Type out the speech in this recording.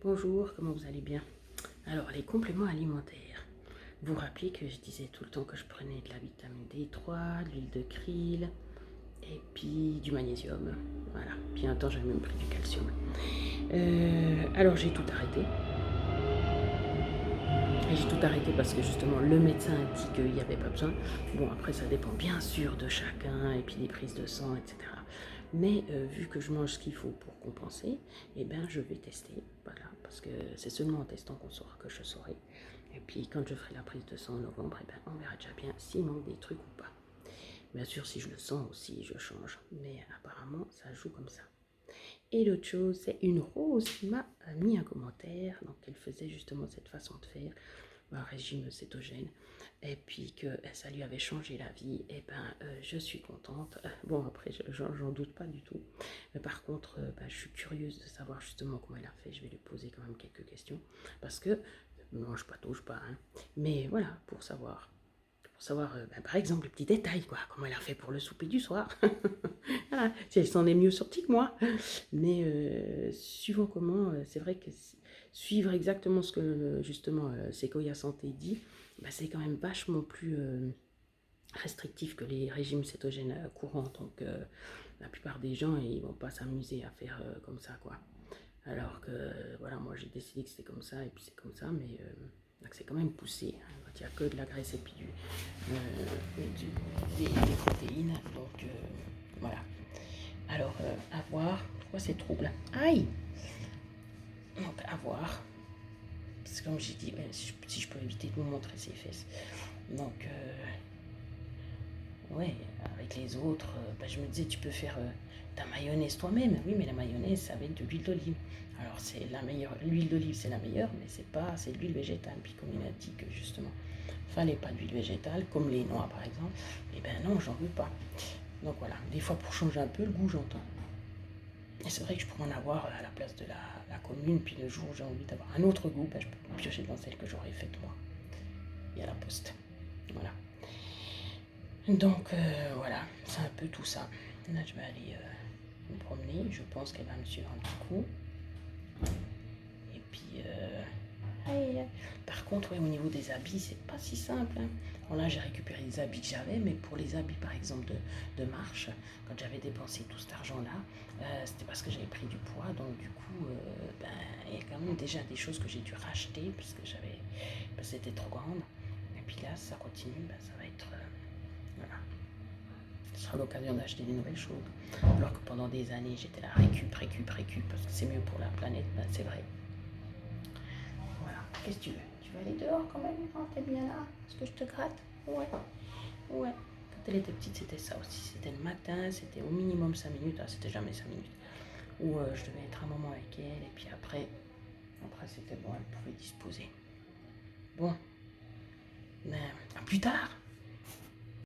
Bonjour, comment vous allez bien? Alors, les compléments alimentaires. Vous vous rappelez que je disais tout le temps que je prenais de la vitamine D3, de l'huile de krill et puis du magnésium. Voilà. Puis un temps, j'avais même pris du calcium. Alors, j'ai tout arrêté. Et j'ai tout arrêté parce que justement, le médecin a dit qu'il n'y avait pas besoin. Bon, après, ça dépend bien sûr de chacun et puis des prises de sang, etc. Mais vu que je mange ce qu'il faut pour compenser, eh bien, je vais tester. Voilà, parce que c'est seulement en testant qu'on saura que je saurai. Et puis, quand je ferai la prise de sang en novembre, eh bien, on verra déjà bien s'il manque des trucs ou pas. Bien sûr, si je le sens aussi, je change. Mais apparemment, ça joue comme ça. Et l'autre chose, c'est une rose qui m'a mis un commentaire, donc elle faisait justement cette façon de faire, un régime cétogène, et puis que ça lui avait changé la vie. Et ben, je suis contente. Bon, après, j'en doute pas du tout. Mais par contre, je suis curieuse de savoir justement comment elle a fait. Je vais lui poser quand même quelques questions, parce que je ne mange pas, touche pas, hein. Mais voilà, pour savoir. Pour savoir, par exemple, les petits détails, quoi. Comment elle a fait pour le souper du soir. Voilà, si elle s'en est mieux sortie que moi. Mais suivant comment, c'est vrai que suivre exactement ce que justement Sequoia Santé dit, c'est quand même vachement plus restrictif que les régimes cétogènes courants. Donc la plupart des gens, ils vont pas s'amuser à faire comme ça, quoi. Alors que voilà, moi j'ai décidé que c'était comme ça et puis c'est comme ça, mais c'est quand même poussé, hein. Quand il n'y a que de la graisse et puis des protéines. Donc voilà. Alors, à voir. Pourquoi c'est trouble? Aïe! Donc, à voir. Parce que comme j'ai dit, si je peux éviter de vous montrer ses fesses. Donc, ouais, avec les autres, je me disais, tu peux faire ta mayonnaise toi-même. Oui, mais la mayonnaise, c'est avec de l'huile d'olive. Alors, c'est la meilleure. L'huile d'olive, c'est la meilleure, mais c'est de l'huile végétale. Puis, comme il a dit que justement, fallait pas d'huile végétale, comme les noix par exemple, et ben non, j'en veux pas. Donc voilà, des fois pour changer un peu le goût, j'entends. Et c'est vrai que je pourrais en avoir à la place de la commune, puis le jour où j'ai envie d'avoir un autre goût, je peux piocher dans celle que j'aurais faite moi. Et à la poste. Voilà. Donc voilà, c'est un peu tout ça. Là, je vais aller me promener. Je pense qu'elle va me suivre un petit coup. Et puis, par contre, ouais, au niveau des habits, c'est pas si simple, hein. Bon, là, j'ai récupéré les habits que j'avais, mais pour les habits, par exemple, de marche, quand j'avais dépensé tout cet argent-là, c'était parce que j'avais pris du poids. Donc, du coup, il y a quand même déjà des choses que j'ai dû racheter parce que c'était trop grande. Et puis là, ça continue, ça va être. Voilà. Ce sera l'occasion d'acheter des nouvelles choses. Alors que pendant des années, j'étais là, récup, parce que c'est mieux pour la planète, c'est vrai. Voilà. Qu'est-ce que tu veux? Tu vas aller dehors quand même? Oh, t'es bien là? Est-ce que je te gratte? Ouais. Ouais. Quand elle était petite, c'était ça aussi. C'était le matin, c'était au minimum 5 minutes. Ah, c'était jamais 5 minutes. Où je devais être un moment avec elle. Et puis après c'était bon, elle pouvait disposer. Bon. Mais à plus tard.